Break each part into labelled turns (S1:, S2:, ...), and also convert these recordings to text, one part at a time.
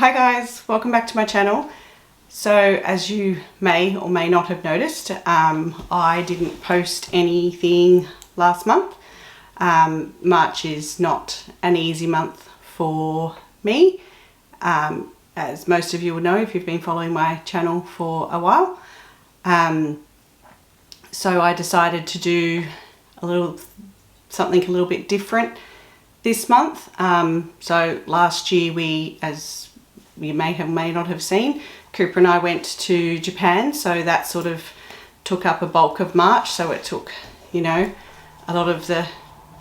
S1: Hi guys, welcome back to my channel. So as you may or may not have noticed, I didn't post anything last month. March is not an easy month for me, as most of you will know if you've been following my channel for a while. So I decided to do something a little bit different this month. So last year we, as you may not have seen, Cooper and I went to Japan, so that sort of took up a bulk of March, so it took, you know, a lot of the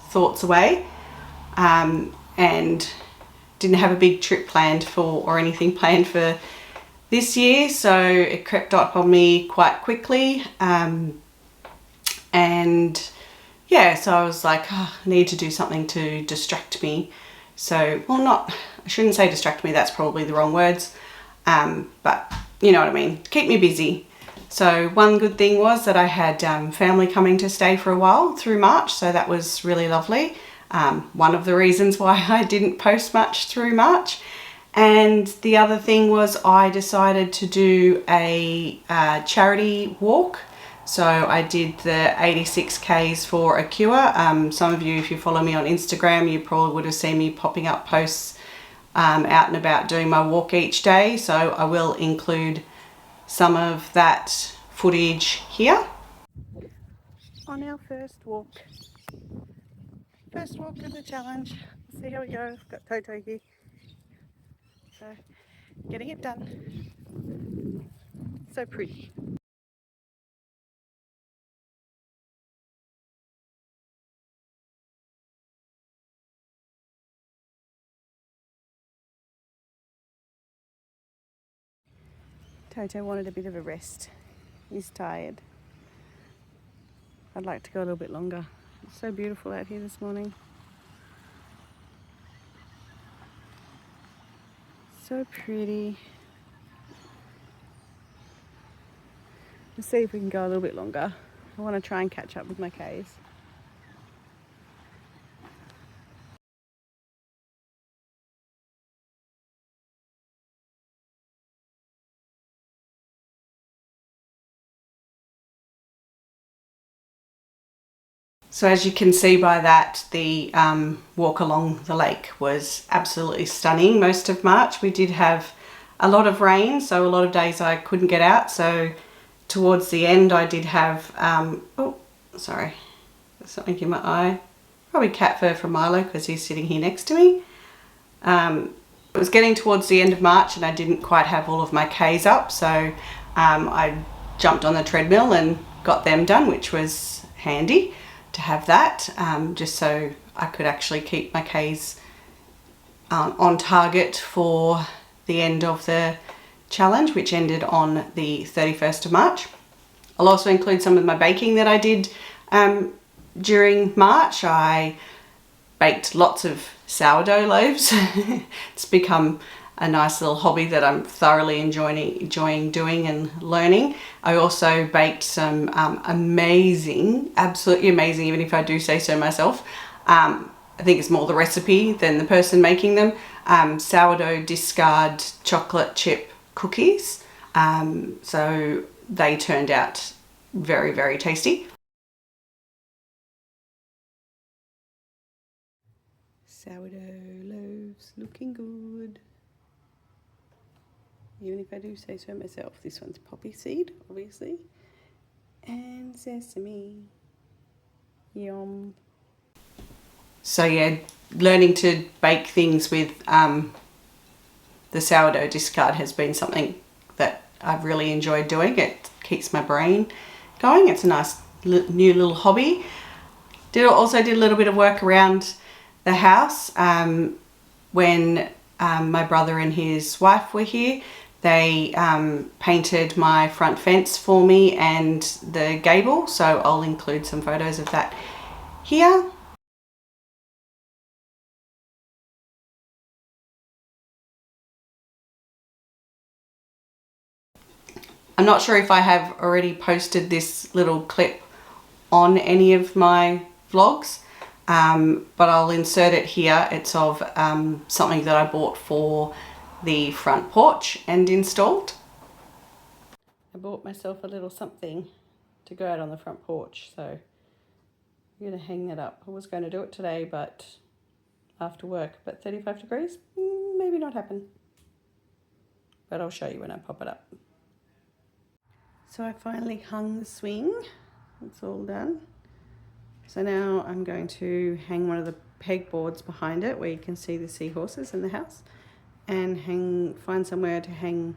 S1: thoughts away, and didn't have a big trip planned or anything planned for this year, so it crept up on me quite quickly, and yeah, so I was like, oh, I need to do something to distract me. So, well, I shouldn't say distract me, that's probably the wrong words, but you know what I mean, keep me busy. So one good thing was that I had family coming to stay for a while through March, so that was really lovely. One of the reasons why I didn't post much through March. And the other thing was I decided to do a charity walk. So I did the 86 Ks for a cure. Some of you, if you follow me on Instagram, you probably would have seen me popping up posts out and about doing my walk each day. So I will include some of that footage here. On our first walk of the challenge. Let's see how we go. I've got Toto here. So getting it done. So pretty. Toto wanted a bit of a rest. He's tired. I'd like to go a little bit longer. It's so beautiful out here this morning. So pretty. Let's see if we can go a little bit longer. I want to try and catch up with my Ks. So as you can see by that, the walk along the lake was absolutely stunning most of March. We did have a lot of rain, so a lot of days I couldn't get out. So towards the end I did have, oh, sorry, there's something in my eye. Probably cat fur from Milo because he's sitting here next to me. It was getting towards the end of March and I didn't quite have all of my Ks up, so I jumped on the treadmill and got them done, which was handy to have that, just so I could actually keep my Ks on target for the end of the challenge, which ended on the 31st of March. I'll also include some of my baking that I did during March. I baked lots of sourdough loaves. It's become a nice little hobby that I'm thoroughly enjoying doing and learning. I also baked some amazing, absolutely amazing, even if I do say so myself, I think it's more the recipe than the person making them, sourdough discard chocolate chip cookies. So they turned out very, very tasty. Sourdough loaves looking good. Even if I do say so myself. This one's poppy seed, obviously, and sesame. Yum. So yeah, learning to bake things with the sourdough discard has been something that I've really enjoyed doing. It keeps my brain going. It's a nice new little hobby. Also did a little bit of work around the house when my brother and his wife were here. They painted my front fence for me and the gable, so I'll include some photos of that here. I'm not sure if I have already posted this little clip on any of my vlogs, but I'll insert it here. It's of something that I bought for the front porch and installed. I bought myself a little something to go out on the front porch, so I'm going to hang that up. I was going to do it today, but after work, but 35 degrees, maybe not happen. But I'll show you when I pop it up. So I finally hung the swing. It's all done. So now I'm going to hang one of the pegboards behind it where you can see the seahorses in the house, and find somewhere to hang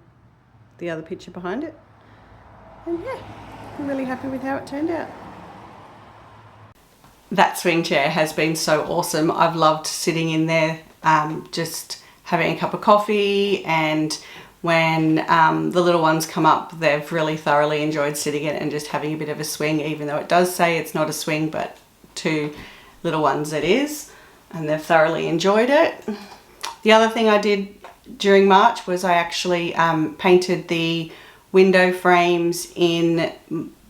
S1: the other picture behind it. And yeah, I'm really happy with how it turned out. That swing chair has been so awesome. I've loved sitting in there, just having a cup of coffee, and when the little ones come up, they've really thoroughly enjoyed sitting in it and just having a bit of a swing, even though it does say it's not a swing, but to little ones it is, and they've thoroughly enjoyed it. The other thing I did during March was I actually painted the window frames in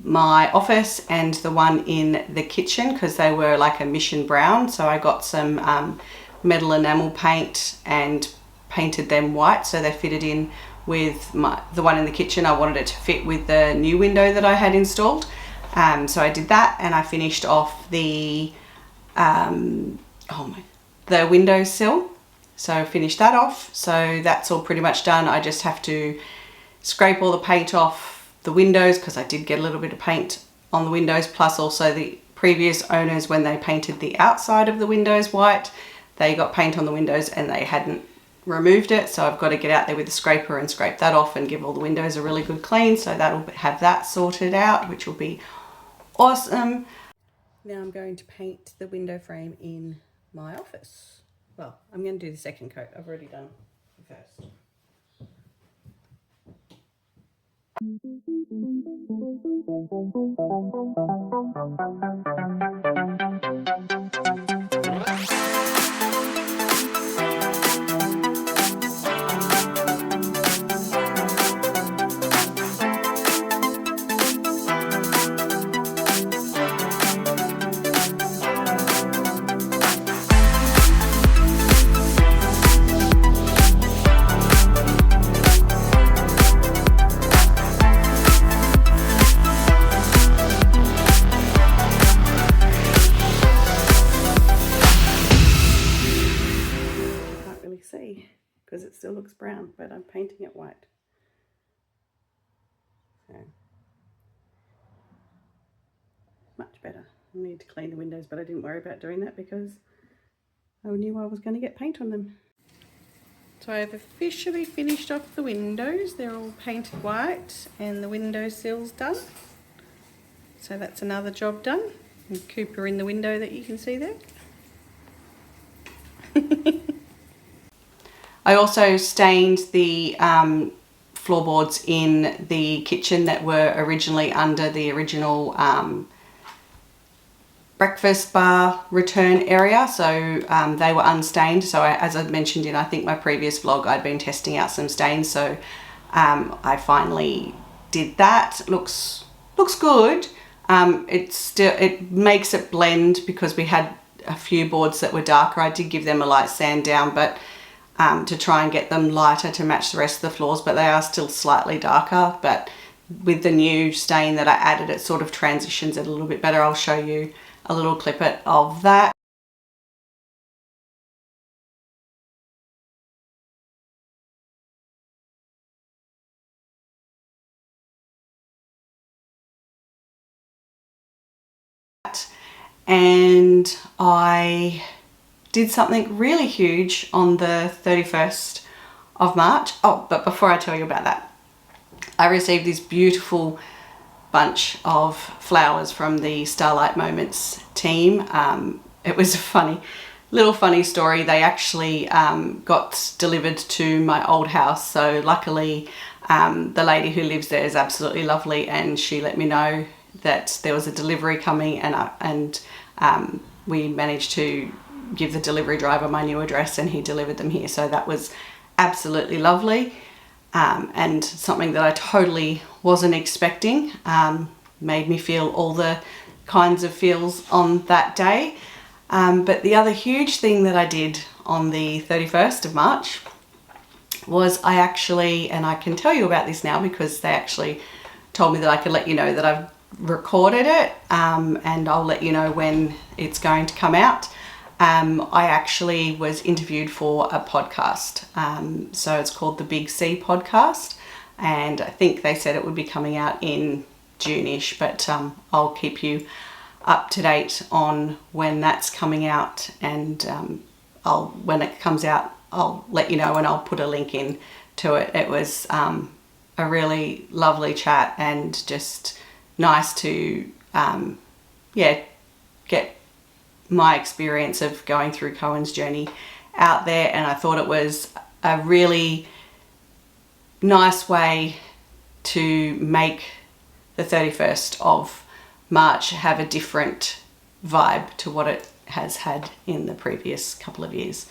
S1: my office and the one in the kitchen, because they were like a mission brown. So I got some metal enamel paint and painted them white, so they fitted in with the one in the kitchen. I wanted it to fit with the new window that I had installed. So I did that, and I finished off the windowsill. So I finished that off. So that's all pretty much done. I just have to scrape all the paint off the windows, because I did get a little bit of paint on the windows, plus also the previous owners, when they painted the outside of the windows white, they got paint on the windows and they hadn't removed it. So I've got to get out there with the scraper and scrape that off and give all the windows a really good clean. So that'll have that sorted out, which will be awesome. Now I'm going to paint the window frame in my office. Well, I'm going to do the second coat. I've already done the first. See, because it still looks brown, but I'm painting it white. So much better. I need to clean the windows, but I didn't worry about doing that because I knew I was going to get paint on them. So I've officially finished off the windows. They're all painted white and the windowsill's done. So that's another job done. And Cooper in the window that you can see there. I also stained the floorboards in the kitchen that were originally under the original breakfast bar return area. So they were unstained. So as I mentioned in, I think, my previous vlog, I'd been testing out some stains. So I finally did that. Looks good. It makes it blend, because we had a few boards that were darker. I did give them a light sand down, but to try and get them lighter to match the rest of the floors, but they are still slightly darker. But with the new stain that I added, it sort of transitions it a little bit better. I'll show you a little clip of that. And I did something really huge on the 31st of March. Oh, but before I tell you about that, I received this beautiful bunch of flowers from the Starlight Moments team. It was a funny story. They actually got delivered to my old house. So luckily, the lady who lives there is absolutely lovely, and she let me know that there was a delivery coming, and we managed to give the delivery driver my new address, and he delivered them here. So that was absolutely lovely, and something that I totally wasn't expecting. Made me feel all the kinds of feels on that day. But the other huge thing that I did on the 31st of March was I actually, and I can tell you about this now because they actually told me that I could let you know that I've recorded it, and I'll let you know when it's going to come out. I actually was interviewed for a podcast. So it's called the Big C Podcast, and I think they said it would be coming out in June-ish, but I'll keep you up to date on when that's coming out, and when it comes out, I'll let you know, and I'll put a link in to it. It was a really lovely chat, and just nice to get my experience of going through Cohen's journey out there. And I thought it was a really nice way to make the 31st of March have a different vibe to what it has had in the previous couple of years.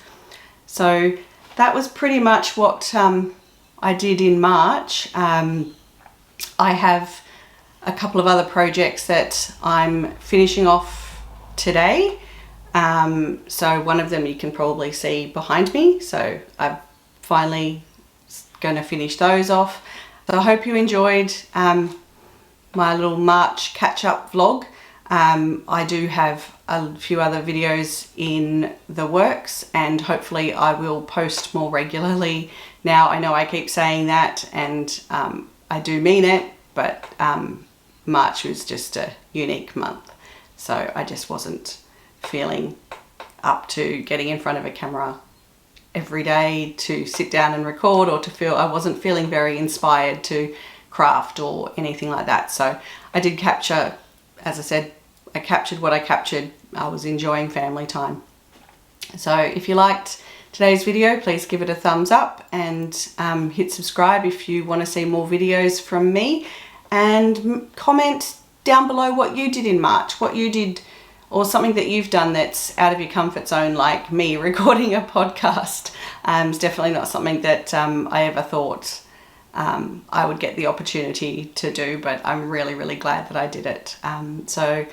S1: So that was pretty much what I did in March. I have a couple of other projects that I'm finishing off today. So one of them you can probably see behind me. So I'm finally going to finish those off. So I hope you enjoyed my little March catch-up vlog. I do have a few other videos in the works, and hopefully I will post more regularly now. I know I keep saying that, and I do mean it, but March was just a unique month. So I just wasn't feeling up to getting in front of a camera every day to sit down and record, or I wasn't feeling very inspired to craft or anything like that. So I did capture, as I said, I captured what I captured. I was enjoying family time. So if you liked today's video, please give it a thumbs up, and hit subscribe if you want to see more videos from me, and comment down below what you did in March, what you did, or something that you've done that's out of your comfort zone, like me recording a podcast. It's definitely not something that I ever thought I would get the opportunity to do, but I'm really, really glad that I did it. So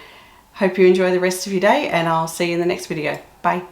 S1: hope you enjoy the rest of your day, and I'll see you in the next video. Bye.